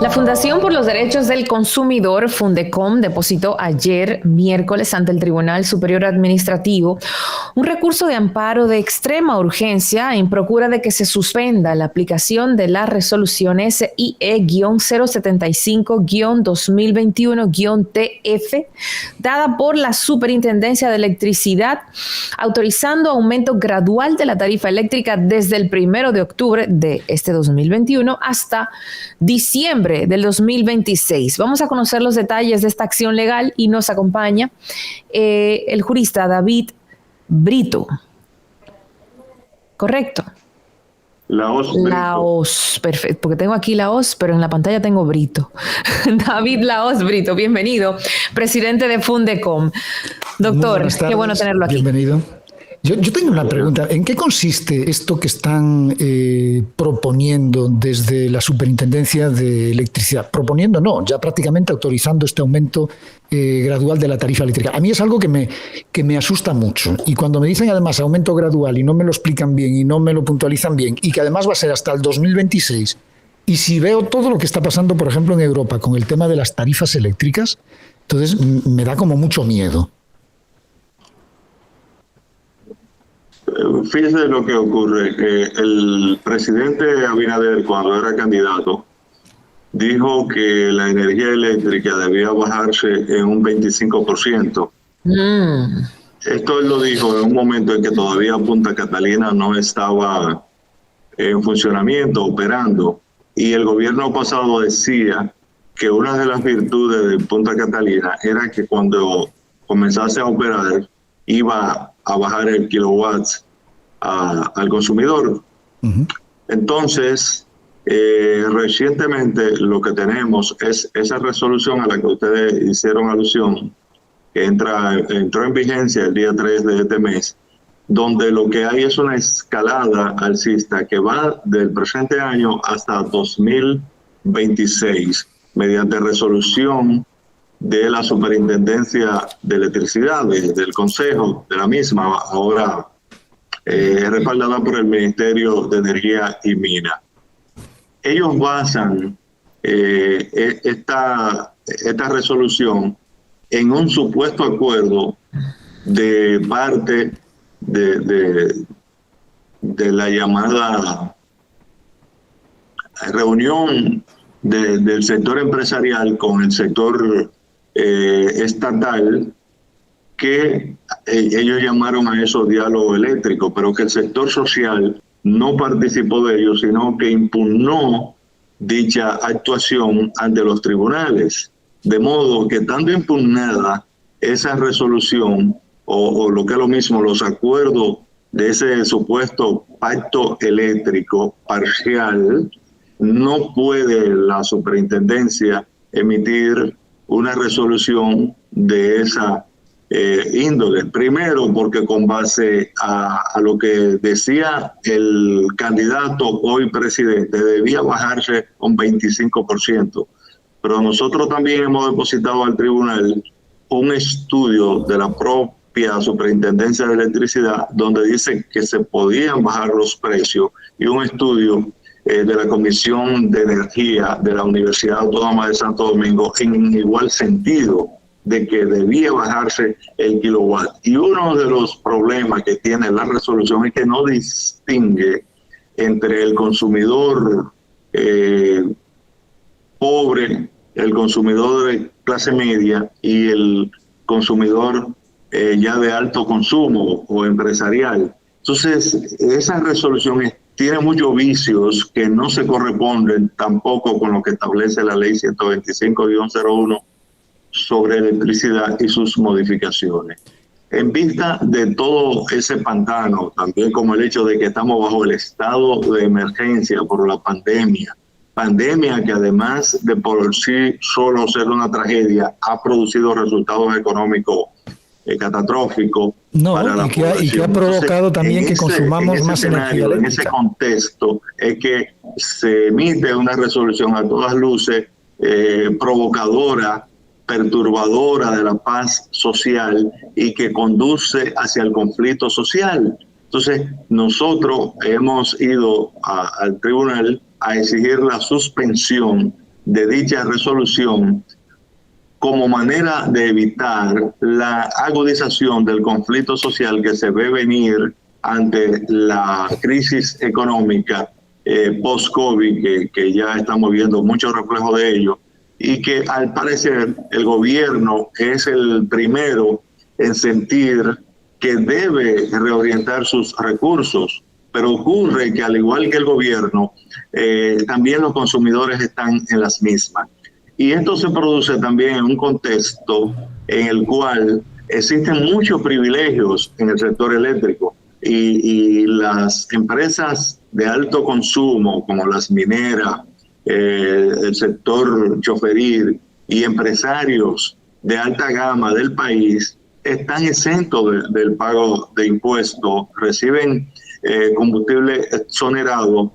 La Fundación por los Derechos del Consumidor, Fundecom, depositó ayer, miércoles, ante el Tribunal Superior Administrativo un recurso de amparo de extrema urgencia en procura de que se suspenda la aplicación de la resolución SIE-075-2021-TF dada por la Superintendencia de Electricidad, autorizando aumento gradual de la tarifa eléctrica desde el 1 de octubre de este 2021 hasta diciembre del 2026. Vamos a conocer los detalles de esta acción legal y nos acompaña el jurista David Brito. ¿Correcto? Laos, perfecto, porque tengo aquí Laos, pero en la pantalla tengo Brito. David Laos Brito, bienvenido, presidente de Fundecom. Doctor, qué bueno tenerlo aquí. Bienvenido. Yo tengo una pregunta. ¿En qué consiste esto que están proponiendo desde la Superintendencia de Electricidad? Proponiendo no, ya prácticamente autorizando este aumento gradual de la tarifa eléctrica. A mí es algo que me asusta mucho. Y cuando me dicen además aumento gradual y no me lo explican bien y no me lo puntualizan bien y que además va a ser hasta el 2026, y si veo todo lo que está pasando, por ejemplo, en Europa con el tema de las tarifas eléctricas, entonces me da como mucho miedo. Fíjese lo que ocurre, que el presidente Abinader, cuando era candidato, dijo que la energía eléctrica debía bajarse en un 25%. Esto él lo dijo en un momento en que todavía Punta Catalina no estaba en funcionamiento, operando, y el gobierno pasado decía que una de las virtudes de Punta Catalina era que cuando comenzase a operar iba a bajar el kilowatts al consumidor. Entonces, recientemente lo que tenemos es esa resolución a la que ustedes hicieron alusión, que entró en vigencia el día 3 de este mes, donde lo que hay es una escalada alcista que va del presente año hasta 2026, mediante resolución de la Superintendencia de Electricidad, del Consejo de la misma, ahora respaldada por el Ministerio de Energía y Minas. Ellos basan esta resolución en un supuesto acuerdo de parte de la llamada reunión del sector empresarial con el sector estatal, que ellos llamaron a eso diálogo eléctrico, pero que el sector social no participó de ello, sino que impugnó dicha actuación ante los tribunales. De modo que, estando impugnada esa resolución, o lo que es lo mismo, los acuerdos de ese supuesto pacto eléctrico parcial, no puede la superintendencia emitir una resolución de esa índole. Primero, porque con base a lo que decía el candidato hoy presidente, debía bajarse un 25%. Pero nosotros también hemos depositado al tribunal un estudio de la propia Superintendencia de Electricidad donde dice que se podían bajar los precios, y un estudio de la Comisión de Energía de la Universidad Autónoma de Santo Domingo en igual sentido, de que debía bajarse el kilowatt. Y uno de los problemas que tiene la resolución es que no distingue entre el consumidor pobre, el consumidor de clase media y el consumidor ya de alto consumo o empresarial. Entonces, esa resolución tiene muchos vicios que no se corresponden tampoco con lo que establece la ley 125-01 sobre electricidad y sus modificaciones. En vista de todo ese pantano, también como el hecho de que estamos bajo el estado de emergencia por la pandemia que además de por sí solo ser una tragedia, ha producido resultados económicos catastróficos para la población. Y que ha provocado también que consumamos más energía eléctrica. En ese contexto es que se emite una resolución a todas luces provocadora, perturbadora de la paz social y que conduce hacia el conflicto social. Entonces, nosotros hemos ido al tribunal a exigir la suspensión de dicha resolución como manera de evitar la agudización del conflicto social que se ve venir ante la crisis económica post-COVID, que ya estamos viendo muchos reflejos de ello, y que al parecer el gobierno es el primero en sentir que debe reorientar sus recursos. Pero ocurre que al igual que el gobierno, también los consumidores están en las mismas. Y esto se produce también en un contexto en el cual existen muchos privilegios en el sector eléctrico y las empresas de alto consumo como las mineras, el sector choferil y empresarios de alta gama del país están exentos del pago de impuestos, reciben combustible exonerado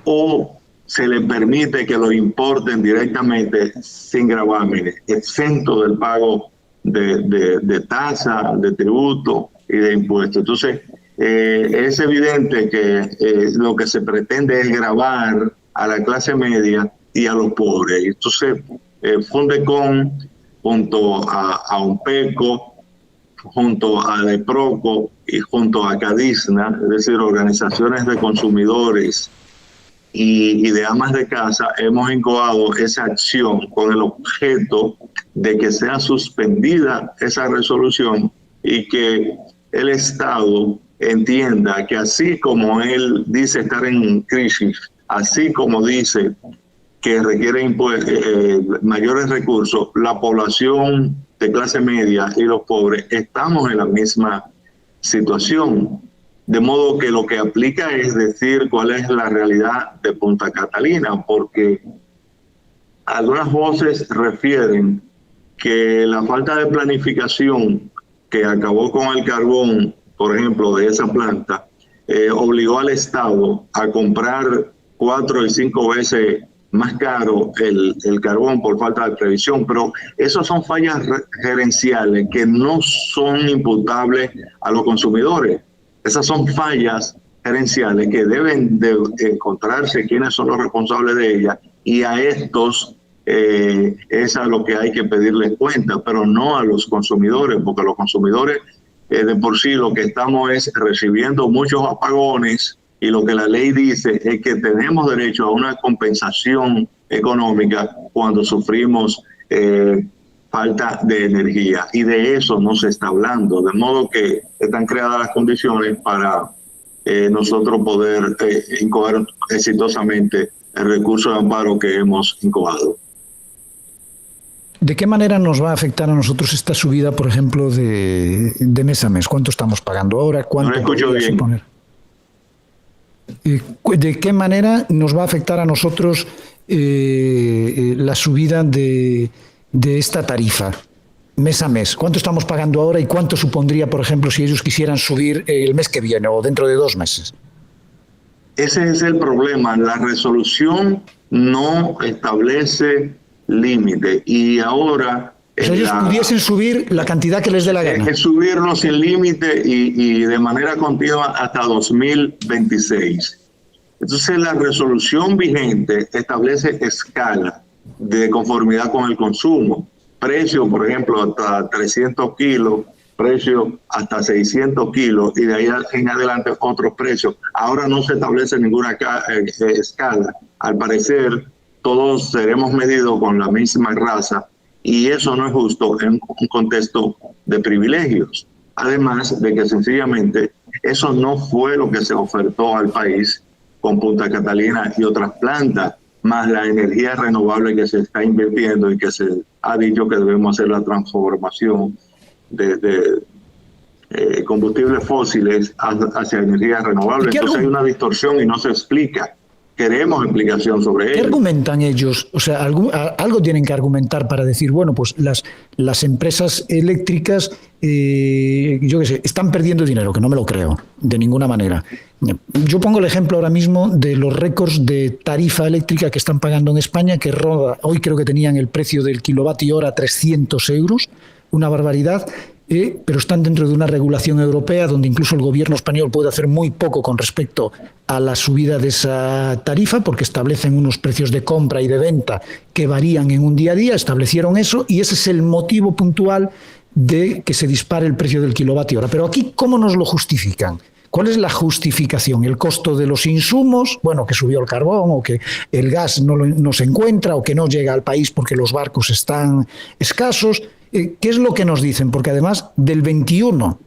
o se les permite que lo importen directamente sin gravámenes, exento del pago de tasa, de tributo y de impuestos. Entonces, es evidente que lo que se pretende es gravar a la clase media y a los pobres. Entonces, Fundecon, junto a UNPECO, junto a DEPROCO y junto a CADISNA, es decir, organizaciones de consumidores y de amas de casa, hemos incoado esa acción con el objeto de que sea suspendida esa resolución y que el Estado entienda que así como él dice estar en crisis, así como dice que requiere mayores recursos, la población de clase media y los pobres estamos en la misma situación. De modo que lo que aplica es decir cuál es la realidad de Punta Catalina, porque algunas voces refieren que la falta de planificación que acabó con el carbón, por ejemplo, de esa planta, obligó al Estado a comprar 4 y 5 veces más caro el carbón por falta de previsión, pero esas son fallas gerenciales que no son imputables a los consumidores. Esas son fallas gerenciales que deben de encontrarse quiénes son los responsables de ellas, y a estos es a lo que hay que pedirles cuenta, pero no a los consumidores, porque los consumidores de por sí lo que estamos es recibiendo muchos apagones, y lo que la ley dice es que tenemos derecho a una compensación económica cuando sufrimos falta de energía, y de eso no se está hablando, de modo que están creadas las condiciones para nosotros poder incoar exitosamente el recurso de amparo que hemos incobado. ¿De qué manera nos va a afectar a nosotros esta subida, por ejemplo, de mes a mes? ¿Cuánto estamos pagando ahora? ¿Cuánto podría suponer? ¿De qué manera nos va a afectar a nosotros la subida de esta tarifa mes a mes? ¿Cuánto estamos pagando ahora y cuánto supondría, por ejemplo, si ellos quisieran subir el mes que viene o dentro de 2 meses? Ese es el problema. La resolución no establece límite, y ahora ellos pudiesen subir la cantidad que les dé la gana. Es subirlo sin límite y de manera continua hasta 2026. Entonces la resolución vigente establece escala de conformidad con el consumo. Precio, por ejemplo, hasta 300 kilos, precio hasta 600 kilos, y de ahí en adelante otros precios. Ahora no se establece ninguna escala. Al parecer, todos seremos medidos con la misma raza, y eso no es justo en un contexto de privilegios. Además de que sencillamente eso no fue lo que se ofertó al país con Punta Catalina y otras plantas, más la energía renovable que se está invirtiendo y que se ha dicho que debemos hacer la transformación de combustibles fósiles hacia energías renovables. Entonces hay una distorsión y no se explica. Queremos explicación sobre ello. ¿Qué argumentan ellos? O sea, algo tienen que argumentar para decir, bueno, pues las empresas eléctricas, yo qué sé, están perdiendo dinero, que no me lo creo, de ninguna manera. Yo pongo el ejemplo ahora mismo de los récords de tarifa eléctrica que están pagando en España, que roda, hoy creo que tenían el precio del kilovatio hora 300 euros, una barbaridad. pero están dentro de una regulación europea donde incluso el gobierno español puede hacer muy poco con respecto a la subida de esa tarifa, porque establecen unos precios de compra y de venta que varían en un día a día, establecieron eso, y ese es el motivo puntual de que se dispare el precio del kilovatio hora. Pero aquí, ¿cómo nos lo justifican? ¿Cuál es la justificación? ¿El costo de los insumos? Bueno, que subió el carbón, o que el gas no se encuentra, o que no llega al país porque los barcos están escasos. ¿Qué es lo que nos dicen? Porque además del 21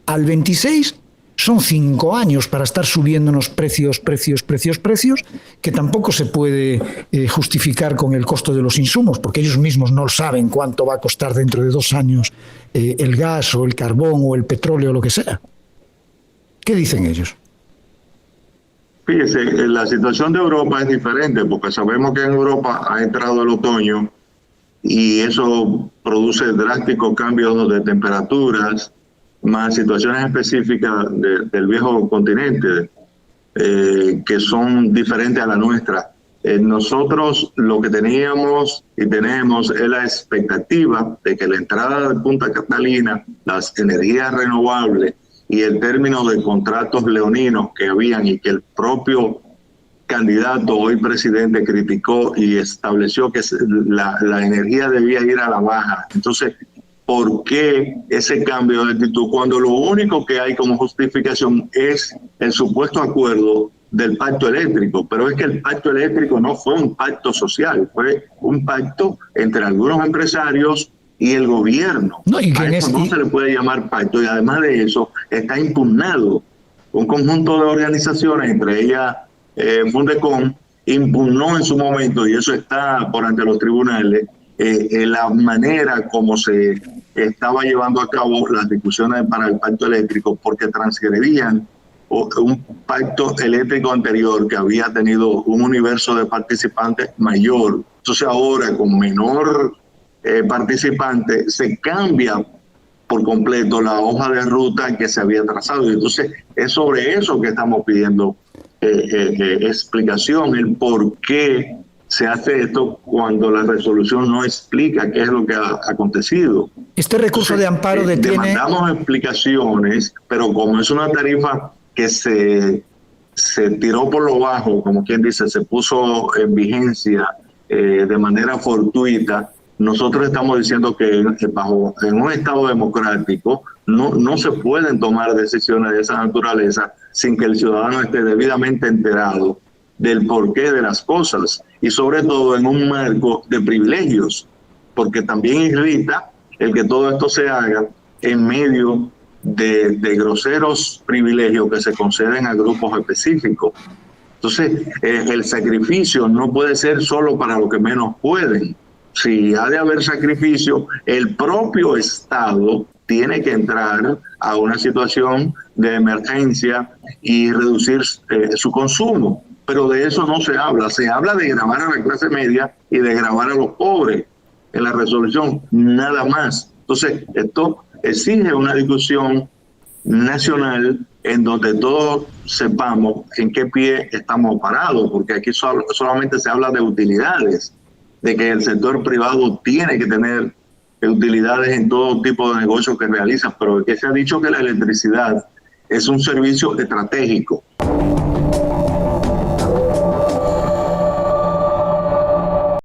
al 26 son 5 años para estar subiéndonos precios, que tampoco se puede justificar con el costo de los insumos, porque ellos mismos no saben cuánto va a costar dentro de 2 años el gas o el carbón o el petróleo o lo que sea. ¿Qué dicen ellos? Fíjese, la situación de Europa es diferente, porque sabemos que en Europa ha entrado el otoño y eso produce drásticos cambios de temperaturas, más situaciones específicas del viejo continente, que son diferentes a la nuestra. Nosotros lo que teníamos y tenemos es la expectativa de que la entrada de Punta Catalina, las energías renovables y el término de contratos leoninos que habían, y que el propio candidato, hoy presidente, criticó y estableció que la energía debía ir a la baja. Entonces, ¿por qué ese cambio de actitud cuando lo único que hay como justificación es el supuesto acuerdo del pacto eléctrico? Pero es que el pacto eléctrico no fue un pacto social, fue un pacto entre algunos empresarios y el gobierno. No, y a eso no se le puede llamar pacto, y además de eso está impugnado. Un conjunto de organizaciones, entre ellas Fundecom, impugnó en su momento, y eso está por ante los tribunales, la manera como se estaba llevando a cabo las discusiones para el pacto eléctrico, porque transgredían un pacto eléctrico anterior que había tenido un universo de participantes mayor. Entonces ahora, con menor participantes, se cambia por completo la hoja de ruta que se había trazado. Y entonces es sobre eso que estamos pidiendo explicación, el por qué se hace esto cuando la resolución no explica qué es lo que ha acontecido. Este recurso de amparo detiene... Demandamos explicaciones, pero como es una tarifa que se tiró por lo bajo, como quien dice, se puso en vigencia de manera fortuita, nosotros estamos diciendo que en un Estado democrático no se pueden tomar decisiones de esa naturaleza sin que el ciudadano esté debidamente enterado del porqué de las cosas, y sobre todo en un marco de privilegios, porque también irrita el que todo esto se haga en medio de groseros privilegios que se conceden a grupos específicos. Entonces, el sacrificio no puede ser solo para los que menos pueden. Si ha de haber sacrificio, el propio Estado tiene que entrar a una situación de emergencia y reducir su consumo. Pero de eso no se habla de gravar a la clase media y de gravar a los pobres en la resolución, nada más. Entonces, esto exige una discusión nacional en donde todos sepamos en qué pie estamos parados, porque aquí solamente se habla de utilidades, de que el sector privado tiene que tener utilidades en todo tipo de negocios que realiza, pero que se ha dicho que la electricidad es un servicio estratégico.